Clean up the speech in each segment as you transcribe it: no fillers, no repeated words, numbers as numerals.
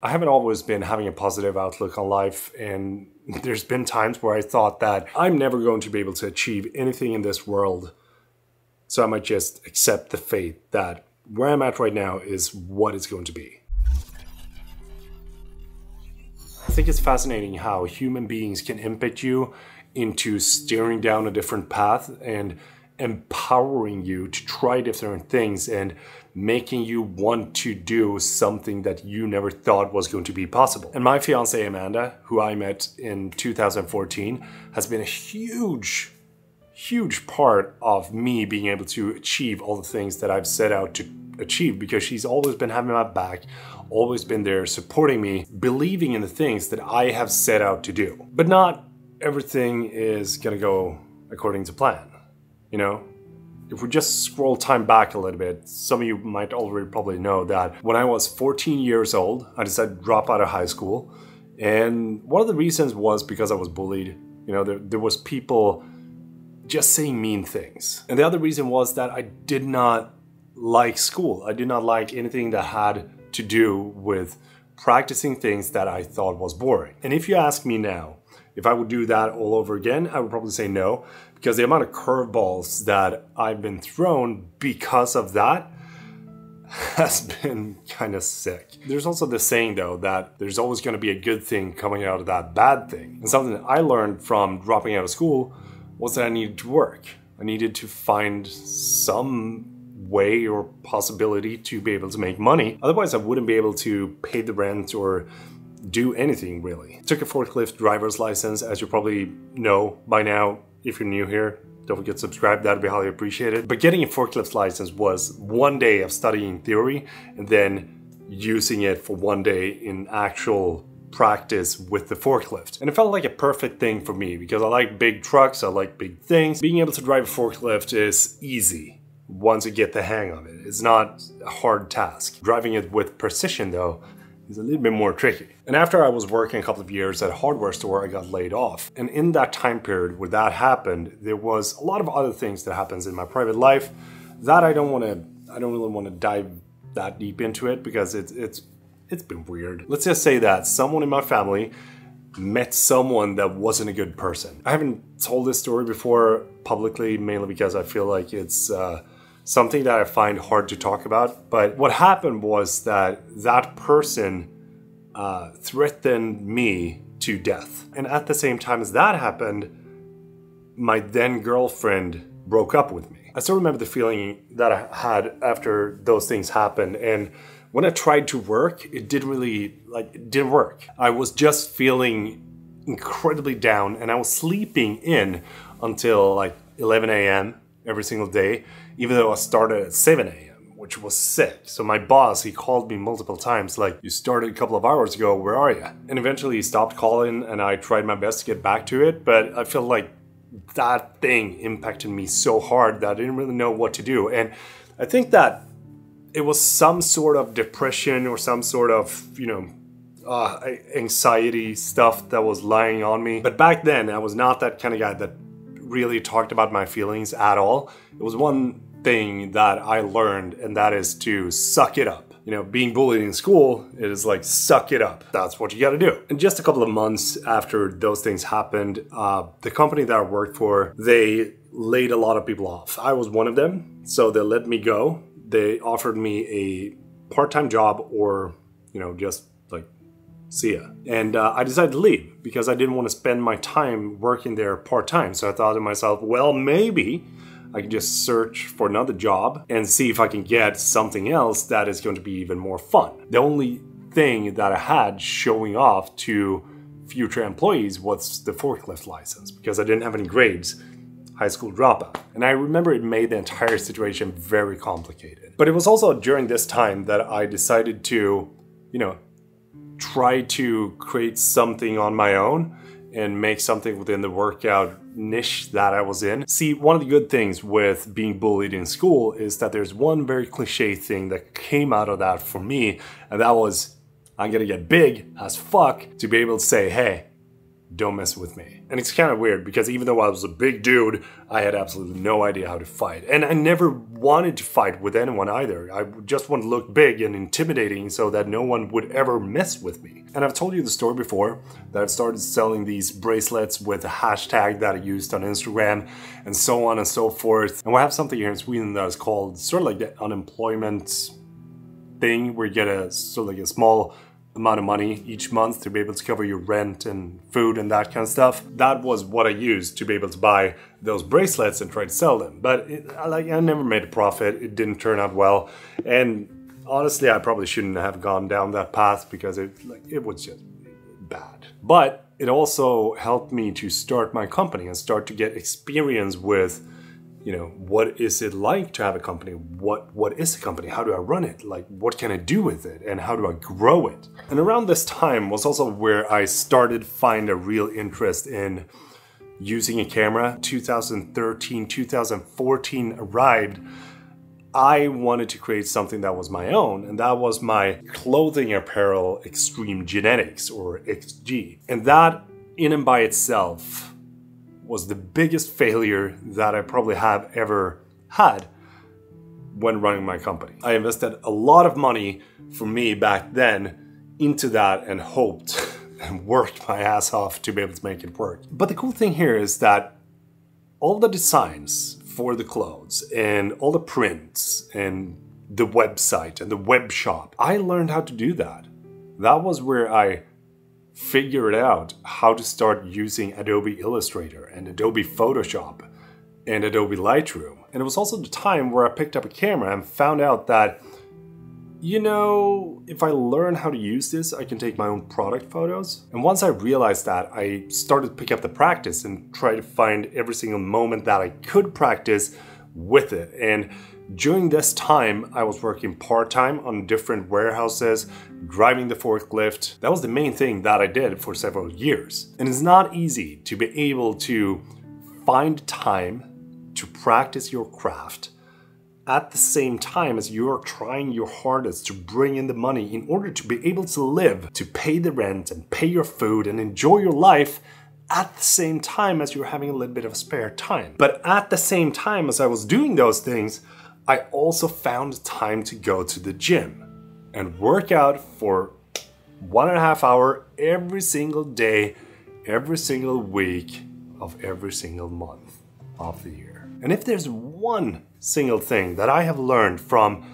I haven't always been having a positive outlook on life, and there's been times where I thought that I'm never going to be able to achieve anything in this world, so I might just accept the fate that where I'm at right now is what it's going to be. I think it's fascinating how human beings can impact you into steering down a different path and empowering you to try different things and making you want to do something that you never thought was going to be possible. And my fiancée Amanda, who I met in 2014, has been a huge part of me being able to achieve all the things that I've set out to achieve, because she's always been having my back, always been there supporting me, believing in the things that I have set out to do. But not everything is gonna go according to plan, you know? If we just scroll time back a little bit, some of you might already probably know that when I was 14 years old, I decided to drop out of high school. And one of the reasons was because I was bullied. You know, there was people just saying mean things. And the other reason was that I did not like school. I did not like anything that had to do with practicing things that I thought was boring. And if you ask me now, if I would do that all over again, I would probably say no, because the amount of curveballs that I've been thrown because of that has been kind of sick. There's also the saying though that there's always going to be a good thing coming out of that bad thing. And something that I learned from dropping out of school was that I needed to work. I needed to find some way or possibility to be able to make money. Otherwise I wouldn't be able to pay the rent or do anything really. Took a forklift driver's license, as you probably know by now. If you're new here, don't forget to subscribe, that'd be highly appreciated. But getting a forklift license was one day of studying theory and then using it for one day in actual practice with the forklift. And it felt like a perfect thing for me because I like big trucks, I like big things. Being able to drive a forklift is easy once you get the hang of it. It's not a hard task. Driving it with precision though is a little bit more tricky. And after I was working a couple of years at a hardware store, I got laid off. And in that time period where that happened, there was a lot of other things that happens in my private life that I don't really want to dive that deep into it because it's been weird. Let's just say that someone in my family met someone that wasn't a good person. I haven't told this story before publicly, mainly because I feel like it's something that I find hard to talk about. But what happened was that that person threatened me to death. And at the same time as that happened, my then girlfriend broke up with me. I still remember the feeling that I had after those things happened. And when I tried to work, it didn't work. I was just feeling incredibly down and I was sleeping in until like 11 a.m. every single day, even though I started at 7 a.m., which was sick. So my boss, he called me multiple times, like, you started a couple of hours ago, where are you? And eventually he stopped calling and I tried my best to get back to it, but I feel like that thing impacted me so hard that I didn't really know what to do. And I think that it was some sort of depression or some sort of, anxiety stuff that was lying on me. But back then, I was not that kind of guy that really talked about my feelings at all. It was one thing that I learned, and that is to suck it up. You know, being bullied in school, it is like, suck it up. That's what you gotta do. And just a couple of months after those things happened, the company that I worked for, they laid a lot of people off. I was one of them, so they let me go. They offered me a part-time job or, just like, see ya. And I decided to leave because I didn't want to spend my time working there part-time. So I thought to myself, well, maybe I can just search for another job and see if I can get something else that is going to be even more fun. The only thing that I had showing off to future employees was the forklift license because I didn't have any grades, high school dropout. And I remember it made the entire situation very complicated. But it was also during this time that I decided to, try to create something on my own and make something within the workout niche that I was in. See, one of the good things with being bullied in school is that there's one very cliche thing that came out of that for me, and that was, I'm gonna get big as fuck to be able to say, hey, don't mess with me. And it's kind of weird because even though I was a big dude, I had absolutely no idea how to fight. And I never wanted to fight with anyone either. I just wanted to look big and intimidating so that no one would ever mess with me. And I've told you the story before that I've started selling these bracelets with a hashtag that I used on Instagram and so on and so forth. And we have something here in Sweden that is called sort of like the unemployment thing where you get a sort of like a small amount of money each month to be able to cover your rent and food and that kind of stuff. That was what I used to be able to buy those bracelets and try to sell them. But I never made a profit. It didn't turn out well. And honestly, I probably shouldn't have gone down that path because it was just bad. But it also helped me to start my company and start to get experience with, you know, what is it like to have a company? What is a company? How do I run it? Like, what can I do with it? And how do I grow it? And around this time was also where I started find a real interest in using a camera. 2013, 2014 arrived. I wanted to create something that was my own, and that was my clothing apparel Extreme Genetics, or XG. And that in and by itself was the biggest failure that I probably have ever had when running my company. I invested a lot of money for me back then into that and hoped and worked my ass off to be able to make it work. But the cool thing here is that all the designs for the clothes and all the prints and the website and the web shop, I learned how to do that. That was where I figured out how to start using Adobe Illustrator and Adobe Photoshop and Adobe Lightroom. And it was also the time where I picked up a camera and found out that, you know, if I learn how to use this, I can take my own product photos. And once I realized that, I started to pick up the practice and try to find every single moment that I could practice with it. And during this time, I was working part-time on different warehouses, driving the forklift. That was the main thing that I did for several years. And it's not easy to be able to find time to practice your craft at the same time as you're trying your hardest to bring in the money in order to be able to live, to pay the rent and pay your food and enjoy your life at the same time as you're having a little bit of spare time. But at the same time as I was doing those things, I also found time to go to the gym and work out for 1.5 hours every single day, every single week of every single month of the year. And if there's one single thing that I have learned from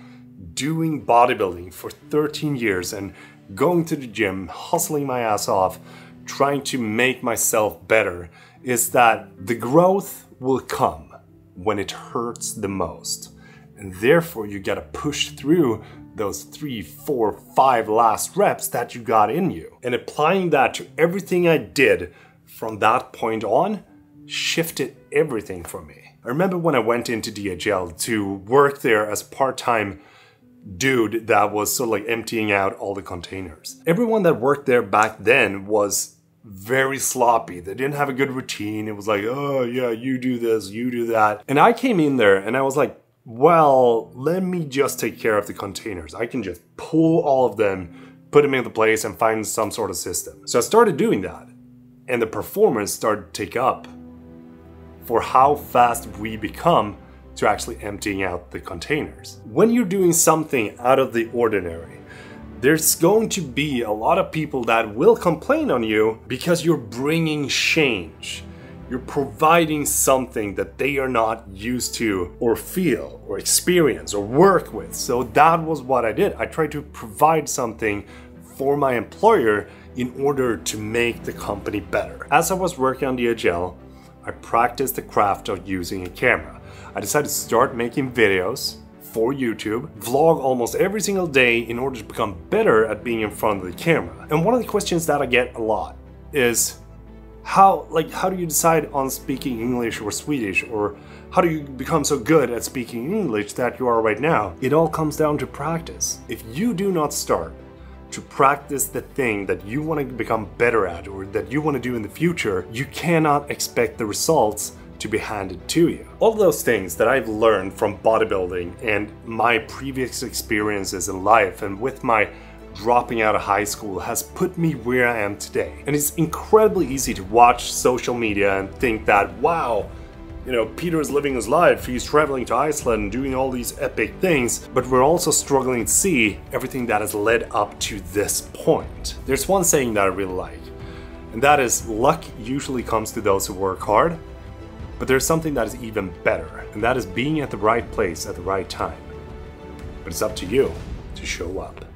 doing bodybuilding for 13 years and going to the gym, hustling my ass off, trying to make myself better, is that the growth will come when it hurts the most. And therefore you gotta push through those 3, 4, 5 last reps that you got in you. And applying that to everything I did from that point on shifted everything for me. I remember when I went into DHL to work there as a part-time dude that was sort of like emptying out all the containers. Everyone that worked there back then was very sloppy. They didn't have a good routine. It was like, oh yeah, you do this, you do that. And I came in there and I was like, well, let me just take care of the containers. I can just pull all of them, put them into place and find some sort of system. So I started doing that and the performance started to take up for how fast we become to actually emptying out the containers. When you're doing something out of the ordinary, there's going to be a lot of people that will complain on you because you're bringing change. You're providing something that they are not used to or feel or experience or work with. So that was what I did. I tried to provide something for my employer in order to make the company better. As I was working on DHL, I practiced the craft of using a camera. I decided to start making videos for YouTube, vlog almost every single day in order to become better at being in front of the camera. And one of the questions that I get a lot is, how do you decide on speaking English or Swedish, or how do you become so good at speaking English that you are right now? It all comes down to practice. If you do not start to practice the thing that you want to become better at or that you want to do in the future, you cannot expect the results to be handed to you. All those things that I've learned from bodybuilding and my previous experiences in life and with my dropping out of high school has put me where I am today. And it's incredibly easy to watch social media and think that, wow, you know, Peter is living his life, he's traveling to Iceland and doing all these epic things, but we're also struggling to see everything that has led up to this point. There's one saying that I really like, and that is, luck usually comes to those who work hard, but there's something that is even better, and that is being at the right place at the right time. But it's up to you to show up.